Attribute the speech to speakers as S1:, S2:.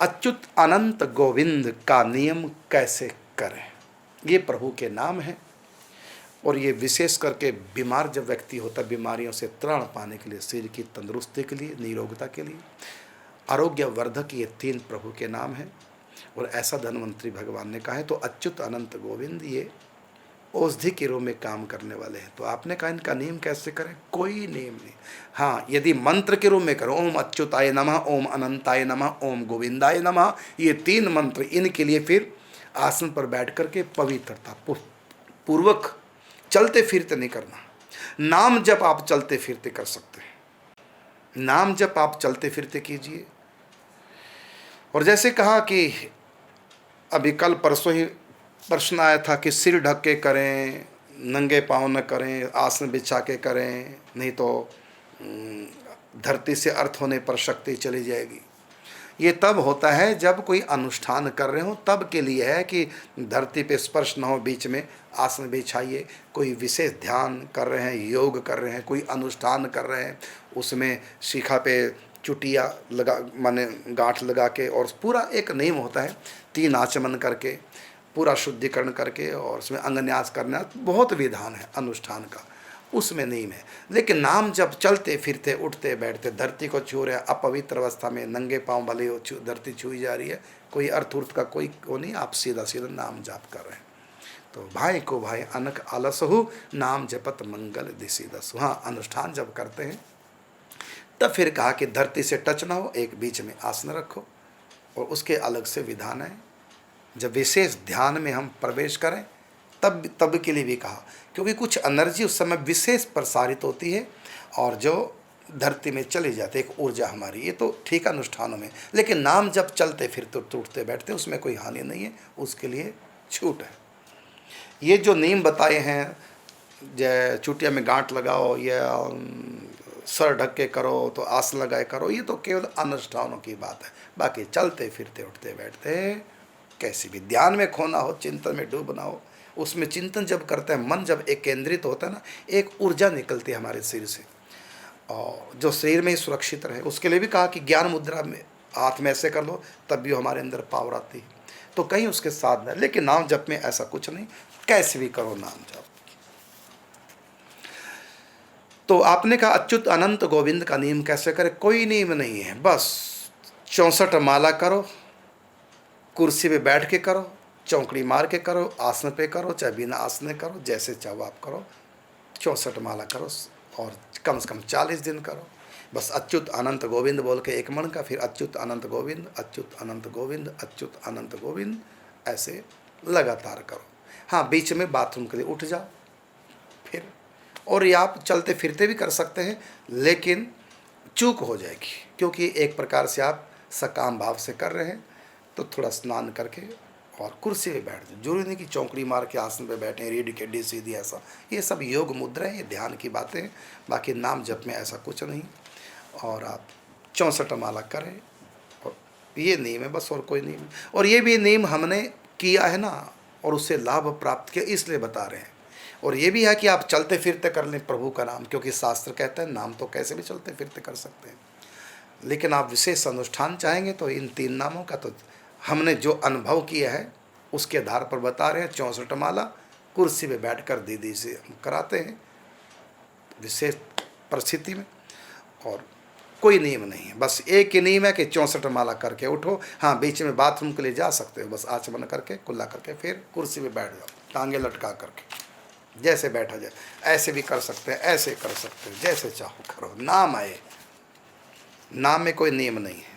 S1: अच्युत अनंत गोविंद का नियम कैसे करें। ये प्रभु के नाम है और ये विशेष करके बीमार जब व्यक्ति होता है, बीमारियों से त्राण पाने के लिए, शरीर की तंदुरुस्ती के लिए, निरोगता के लिए, आरोग्य वर्धक, ये तीन प्रभु के नाम हैं। और ऐसा धन्वंतरी भगवान ने कहा है। तो अच्युत अनंत गोविंद ये औषधि के रूप में काम करने वाले हैं। तो आपने कहा इनका नियम कैसे करें? कोई नियम नहीं। हाँ, यदि मंत्र के रूप में करो, ओम अच्युताय नमः, ओम अनंताय नमः, ओम गोविंदाय नमः, ये तीन मंत्र, इनके लिए फिर आसन पर बैठ करके पवित्रता पूर्वक चलते फिरते नहीं करना। नाम जप आप चलते फिरते कर सकते हैं। नाम जप आप चलते फिरते कीजिए। और जैसे कहा कि अभी कल परसों ही प्रश्न आया था कि सिर ढक के करें, नंगे पाँव न करें, आसन बिछा के करें, नहीं तो धरती से अर्थ होने पर शक्ति चली जाएगी। ये तब होता है जब कोई अनुष्ठान कर रहे हो, तब के लिए है कि धरती पे स्पर्श न हो, बीच में आसन बिछाइए। कोई विशेष ध्यान कर रहे हैं, योग कर रहे हैं, कोई अनुष्ठान कर रहे हैं, उसमें शिखा पे चुटिया लगा, माने गांठ लगा के, और पूरा एक नियम होता है, 3 आचमन करके पूरा शुद्धिकरण करके, और उसमें अंगन्यास करना, बहुत विधान है अनुष्ठान का, उसमें नियम है। लेकिन नाम जब चलते फिरते उठते बैठते धरती को छू रहे हैं, अपवित्र अवस्था में नंगे पाँव भले हो, धरती छुई जा रही है, कोई अर्थ उर्थ का कोई वो नहीं, आप सीधा सीधा नाम जाप कर रहे हैं। तो भाई को भाई अनक आलसहु, नाम जपत मंगल दिशि दसु। हाँ, अनुष्ठान जब करते हैं तब फिर कहा कि धरती से टच ना हो, एक बीच में आसन रखो, और उसके अलग से विधान है। जब विशेष ध्यान में हम प्रवेश करें तब के लिए भी कहा, क्योंकि कुछ एनर्जी उस समय विशेष प्रसारित होती है और जो धरती में चली जाती है, एक ऊर्जा हमारी। ये तो ठीक है अनुष्ठानों में, लेकिन नाम जब चलते फिरते उठते बैठते उसमें कोई हानि नहीं है, उसके लिए छूट है। ये जो नियम बताए हैं, जय चुटिया में गांठ लगाओ या सर ढक के करो, तो आसन लगाए करो, ये तो केवल अनुष्ठानों की बात है। बाकी चलते फिरते उठते बैठते कैसे भी ध्यान में खोना हो, चिंतन में डूबना हो, उसमें चिंतन जब करते हैं, मन जब एक केंद्रित होता है ना, एक ऊर्जा निकलती है हमारे शरीर से, और जो शरीर में ही सुरक्षित रहे। उसके लिए भी कहा कि ज्ञान मुद्रा में हाथ में ऐसे कर लो, तब भी हमारे अंदर पावर आती है। तो कहीं उसके साथ है, लेकिन नाम जप में ऐसा कुछ नहीं, कैसे भी करो नाम जप। तो आपने कहा अच्युत अनंत गोविंद का नियम कैसे करें? कोई नियम नहीं है, बस 64 माला करो, कुर्सी पे बैठ के करो, चौकड़ी मार के करो, आसन पे करो, चाहे बिना आसन करो, जैसे चाहो आप करो। 64 माला करो और कम से कम 40 दिन करो। बस अच्युत अनंत गोविंद बोल के एक मन का, फिर अच्युत अनंत गोविंद, अच्युत अनंत गोविंद, अच्युत अनंत गोविंद, ऐसे लगातार करो। हाँ, बीच में बाथरूम के लिए उठ जाओ फिर, और ये आप चलते फिरते भी कर सकते हैं, लेकिन चूक हो जाएगी, क्योंकि एक प्रकार से आप सकाम भाव से कर रहे हैं। तो थोड़ा स्नान करके और कुर्सी पे बैठ जाओ। जरूरी नहीं कि चौकड़ी मार के आसन पे बैठे, रीढ़ की हड्डी सीधी, ऐसा, ये सब योग मुद्रा है, ये ध्यान की बातें हैं। बाकी नाम जप में ऐसा कुछ नहीं। और आप 64 माला करें, और ये नियम है बस, और कोई नियम। और ये भी नियम हमने किया है ना, और उससे लाभ प्राप्त किया, इसलिए बता रहे हैं। और ये भी है कि आप चलते फिरते कर लें प्रभु का नाम, क्योंकि शास्त्र कहता है नाम तो कैसे भी चलते फिरते कर सकते हैं, लेकिन आप विशेष अनुष्ठान चाहेंगे तो इन 3 नामों का, तो हमने जो अनुभव किया है उसके आधार पर बता रहे हैं। 64 माला कुर्सी पे बैठकर दीदी से हम कराते हैं विशेष परिस्थिति में, और कोई नियम नहीं है। बस एक ही नियम है कि 64 माला करके उठो। हाँ, बीच में बाथरूम के लिए जा सकते हो, बस आचमन करके कुल्ला करके फिर कुर्सी पे बैठ जाओ, टांगे लटका करके, जैसे बैठा जाए। ऐसे भी कर सकते हैं, ऐसे कर सकते हैं, जैसे चाहो करो। नाम आए, नाम में कोई नियम नहीं है।